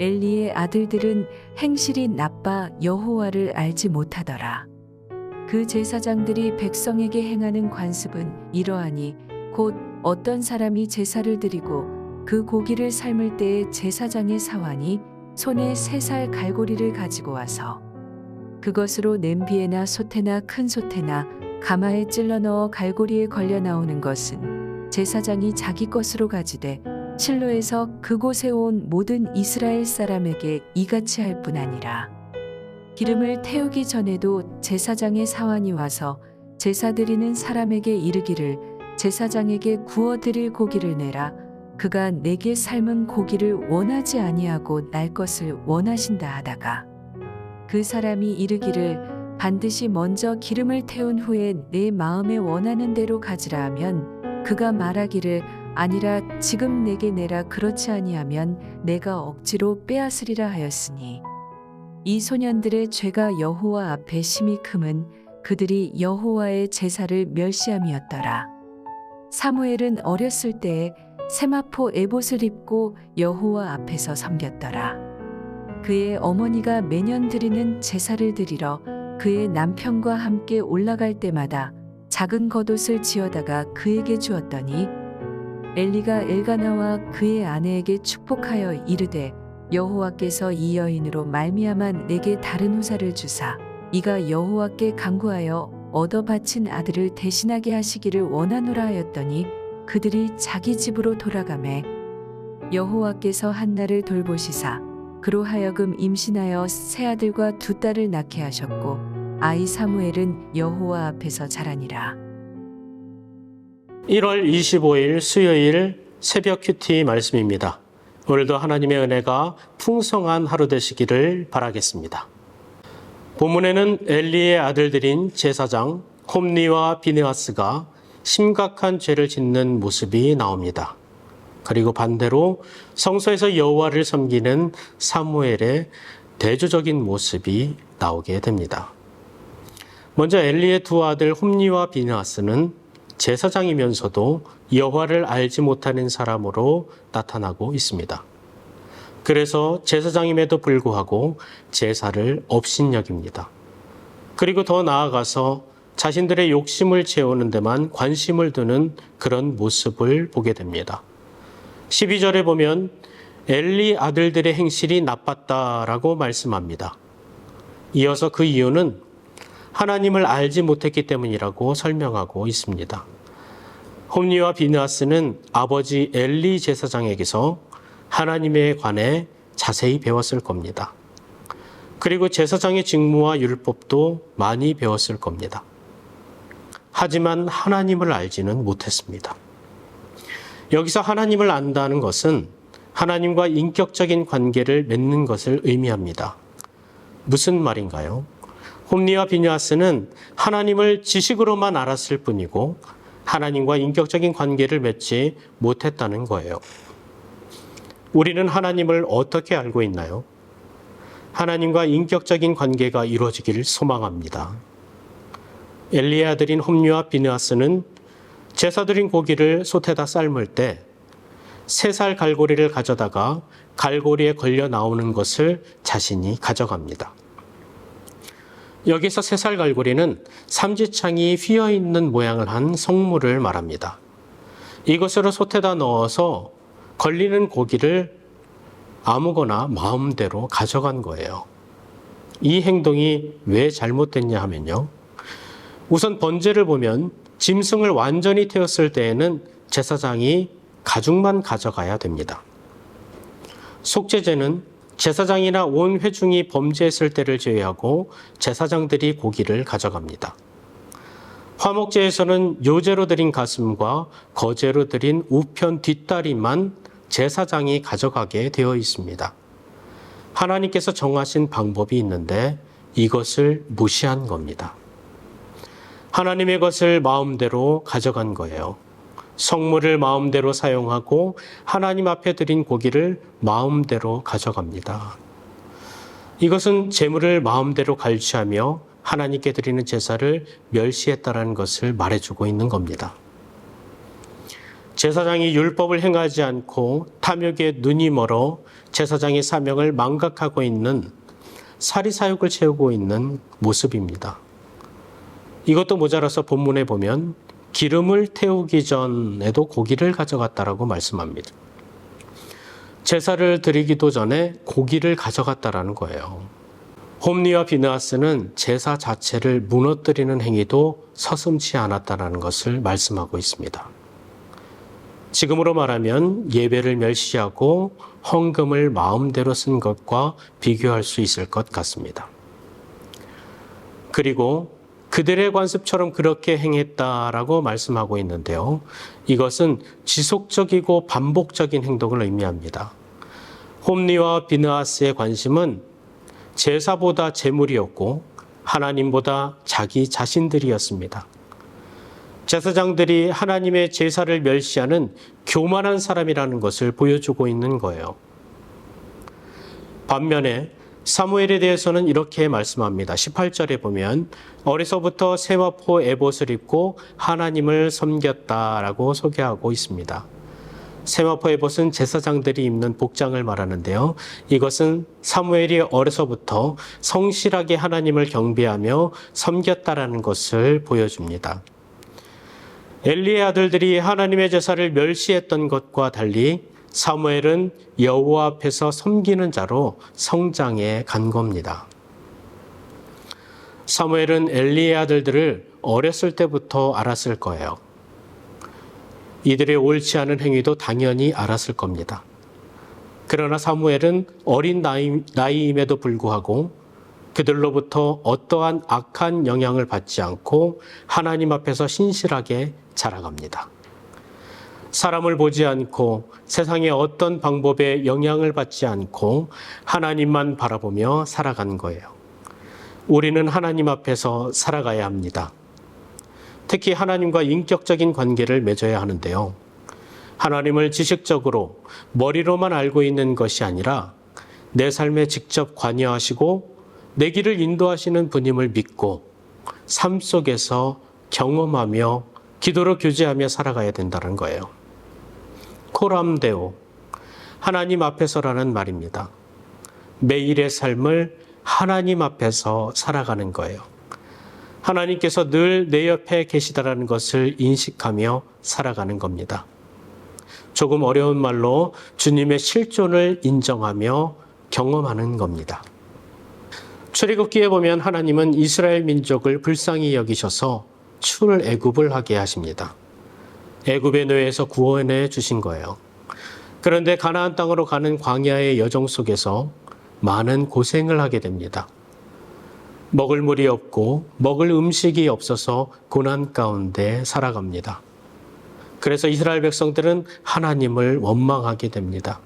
엘리의 아들들은 행실이 나빠 여호와를 알지 못하더라. 그 제사장들이 백성에게 행하는 관습은 이러하니 곧 어떤 사람이 제사를 드리고 그 고기를 삶을 때에 제사장의 사환이 손에 3살 갈고리를 가지고 와서 그것으로 냄비에나 솥에나 큰 솥에나 가마에 찔러 넣어 갈고리에 걸려 나오는 것은 제사장이 자기 것으로 가지되 실로에서 그곳에 온 모든 이스라엘 사람에게 이같이 할 뿐 아니라 기름을 태우기 전에도 제사장의 사환이 와서 제사 드리는 사람에게 이르기를 제사장에게 구워 드릴 고기를 내라. 그가 내게 삶은 고기를 원하지 아니하고 날 것을 원하신다 하다가 그 사람이 이르기를 반드시 먼저 기름을 태운 후에 내 마음에 원하는 대로 가지라 하면 그가 말하기를 아니라 지금 내게 내라. 그렇지 아니하면 내가 억지로 빼앗으리라 하였으니 이 소년들의 죄가 여호와 앞에 심히 크면 그들이 여호와의 제사를 멸시함이었더라. 사무엘은 어렸을 때에 세마포 에봇을 입고 여호와 앞에서 섬겼더라. 그의 어머니가 매년 드리는 제사를 드리러 그의 남편과 함께 올라갈 때마다 작은 겉옷을 지어다가 그에게 주었더니 엘리가 엘가나와 그의 아내에게 축복하여 이르되 여호와께서 이 여인으로 말미암아 내게 다른 후사를 주사 이가 여호와께 간구하여 얻어 바친 아들을 대신하게 하시기를 원하노라 하였더니 그들이 자기 집으로 돌아가매 여호와께서 한나를 돌보시사 그로 하여금 임신하여 세 아들과 2딸을 낳게 하셨고 아이 사무엘은 여호와 앞에서 자라니라. 1월 25일 수요일 새벽 큐티 말씀입니다. 오늘도 하나님의 은혜가 풍성한 하루 되시기를 바라겠습니다. 본문에는 엘리의 아들들인 제사장 홈리와 비느하스가 심각한 죄를 짓는 모습이 나옵니다. 그리고 반대로 성소에서 여호와를 섬기는 사무엘의 대조적인 모습이 나오게 됩니다. 먼저 엘리의 2 아들 홈리와 비느하스는 제사장이면서도 여호와를 알지 못하는 사람으로 나타나고 있습니다. 그래서 제사장임에도 불구하고 제사를 업신여깁니다. 그리고 더 나아가서 자신들의 욕심을 채우는 데만 관심을 두는 그런 모습을 보게 됩니다. 12절에 보면 엘리 아들들의 행실이 나빴다라고 말씀합니다. 이어서 그 이유는 하나님을 알지 못했기 때문이라고 설명하고 있습니다. 홈리와 비느하스는 아버지 엘리 제사장에게서 하나님에 관해 자세히 배웠을 겁니다. 그리고 제사장의 직무와 율법도 많이 배웠을 겁니다. 하지만 하나님을 알지는 못했습니다. 여기서 하나님을 안다는 것은 하나님과 인격적인 관계를 맺는 것을 의미합니다. 무슨 말인가요? 홈리와 비느하스는 하나님을 지식으로만 알았을 뿐이고 하나님과 인격적인 관계를 맺지 못했다는 거예요. 우리는 하나님을 어떻게 알고 있나요? 하나님과 인격적인 관계가 이루어지기를 소망합니다. 엘리의 아들인 홈리와 비느하스는 제사 드린 고기를 솥에다 삶을 때 3살 갈고리를 가져다가 갈고리에 걸려 나오는 것을 자신이 가져갑니다. 여기서 3살 갈고리는 삼지창이 휘어있는 모양을 한 성물을 말합니다. 이것으로 솥에다 넣어서 걸리는 고기를 아무거나 마음대로 가져간 거예요. 이 행동이 왜 잘못됐냐 하면요. 우선 번제를 보면 짐승을 완전히 태웠을 때에는 제사장이 가죽만 가져가야 됩니다. 속죄제는 제사장이나 온 회중이 범죄했을 때를 제외하고 제사장들이 고기를 가져갑니다. 화목제에서는 요제로 드린 가슴과 거제로 드린 우편 뒷다리만 제사장이 가져가게 되어 있습니다. 하나님께서 정하신 방법이 있는데 이것을 무시한 겁니다. 하나님의 것을 마음대로 가져간 거예요. 성물을 마음대로 사용하고 하나님 앞에 드린 고기를 마음대로 가져갑니다. 이것은 재물을 마음대로 갈취하며 하나님께 드리는 제사를 멸시했다는 것을 말해주고 있는 겁니다. 제사장이 율법을 행하지 않고 탐욕에 눈이 멀어 제사장의 사명을 망각하고 있는 사리사욕을 채우고 있는 모습입니다. 이것도 모자라서 본문에 보면 기름을 태우기 전에도 고기를 가져갔다라고 말씀합니다. 제사를 드리기도 전에 고기를 가져갔다라는 거예요. 홈리와 비느하스는 제사 자체를 무너뜨리는 행위도 서슴지 않았다는 것을 말씀하고 있습니다. 지금으로 말하면 예배를 멸시하고 헌금을 마음대로 쓴 것과 비교할 수 있을 것 같습니다. 그리고 그들의 관습처럼 그렇게 행했다라고 말씀하고 있는데요. 이것은 지속적이고 반복적인 행동을 의미합니다. 홈리와 비느하스의 관심은 제사보다 제물이었고 하나님보다 자기 자신들이었습니다. 제사장들이 하나님의 제사를 멸시하는 교만한 사람이라는 것을 보여주고 있는 거예요. 반면에 사무엘에 대해서는 이렇게 말씀합니다. 18절에 보면 어려서부터 세마포 에봇을 입고 하나님을 섬겼다라고 소개하고 있습니다. 세마포 에봇은 제사장들이 입는 복장을 말하는데요. 이것은 사무엘이 어려서부터 성실하게 하나님을 경배하며 섬겼다라는 것을 보여줍니다. 엘리의 아들들이 하나님의 제사를 멸시했던 것과 달리 사무엘은 여호와 앞에서 섬기는 자로 성장해 간 겁니다. 사무엘은 엘리의 아들들을 어렸을 때부터 알았을 거예요. 이들의 옳지 않은 행위도 당연히 알았을 겁니다. 그러나 사무엘은 어린 나이임에도 불구하고 그들로부터 어떠한 악한 영향을 받지 않고 하나님 앞에서 신실하게 자라갑니다. 사람을 보지 않고 세상의 어떤 방법에 영향을 받지 않고 하나님만 바라보며 살아간 거예요. 우리는 하나님 앞에서 살아가야 합니다. 특히 하나님과 인격적인 관계를 맺어야 하는데요. 하나님을 지식적으로 머리로만 알고 있는 것이 아니라 내 삶에 직접 관여하시고 내 길을 인도하시는 분임을 믿고 삶 속에서 경험하며 기도로 교제하며 살아가야 된다는 거예요. 코람데오, 하나님 앞에서라는 말입니다. 매일의 삶을 하나님 앞에서 살아가는 거예요. 하나님께서 늘 내 옆에 계시다라는 것을 인식하며 살아가는 겁니다. 조금 어려운 말로 주님의 실존을 인정하며 경험하는 겁니다. 출애굽기에 보면 하나님은 이스라엘 민족을 불쌍히 여기셔서 출애굽을 하게 하십니다. 애굽의 노예에서 구원해 주신 거예요. 그런데 가나안 땅으로 가는 광야의 여정 속에서 많은 고생을 하게 됩니다. 먹을 물이 없고 먹을 음식이 없어서 고난 가운데 살아갑니다. 그래서 이스라엘 백성들은 하나님을 원망하게 됩니다.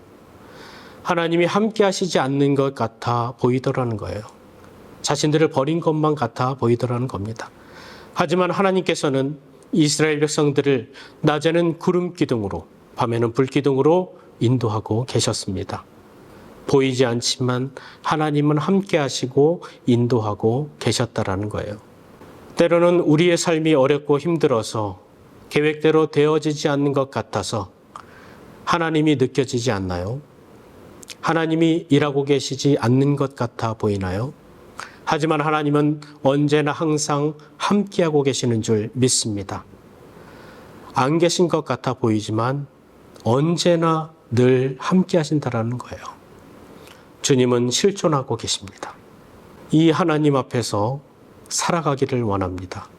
하나님이 함께 하시지 않는 것 같아 보이더라는 거예요. 자신들을 버린 것만 같아 보이더라는 겁니다. 하지만 하나님께서는 이스라엘 백성들을 낮에는 구름 기둥으로 밤에는 불 기둥으로 인도하고 계셨습니다. 보이지 않지만 하나님은 함께 하시고 인도하고 계셨다라는 거예요. 때로는 우리의 삶이 어렵고 힘들어서 계획대로 되어지지 않는 것 같아서 하나님이 느껴지지 않나요? 하나님이 일하고 계시지 않는 것 같아 보이나요? 하지만 하나님은 언제나 항상 함께하고 계시는 줄 믿습니다. 안 계신 것 같아 보이지만 언제나 늘 함께하신다라는 거예요. 주님은 실존하고 계십니다. 이 하나님 앞에서 살아가기를 원합니다.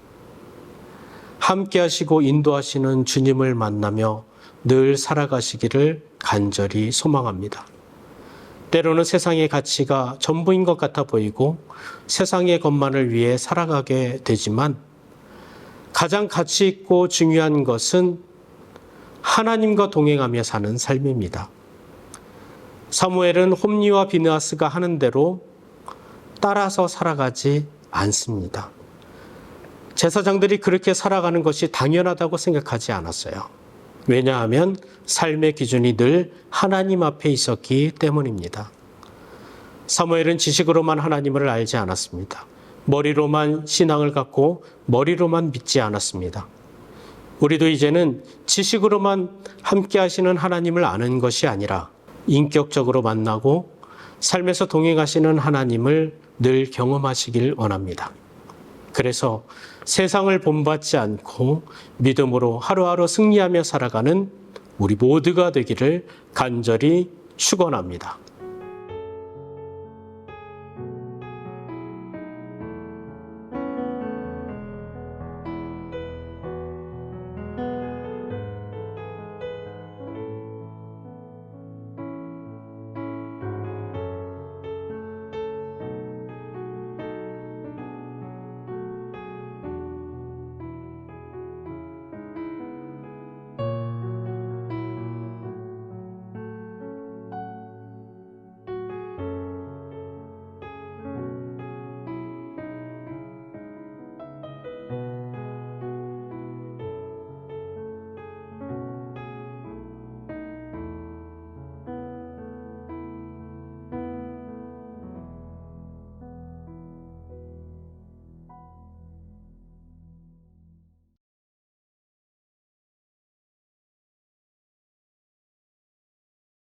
함께하시고 인도하시는 주님을 만나며 늘 살아가시기를 간절히 소망합니다. 때로는 세상의 가치가 전부인 것 같아 보이고 세상의 것만을 위해 살아가게 되지만 가장 가치 있고 중요한 것은 하나님과 동행하며 사는 삶입니다. 사무엘은 홈리와 비느하스가 하는 대로 따라서 살아가지 않습니다. 제사장들이 그렇게 살아가는 것이 당연하다고 생각하지 않았어요. 왜냐하면 삶의 기준이 늘 하나님 앞에 있었기 때문입니다. 사무엘은 지식으로만 하나님을 알지 않았습니다. 머리로만 신앙을 갖고 머리로만 믿지 않았습니다. 우리도 이제는 지식으로만 함께 하시는 하나님을 아는 것이 아니라 인격적으로 만나고 삶에서 동행하시는 하나님을 늘 경험하시길 원합니다. 그래서 세상을 본받지 않고 믿음으로 하루하루 승리하며 살아가는 우리 모두가 되기를 간절히 축원합니다.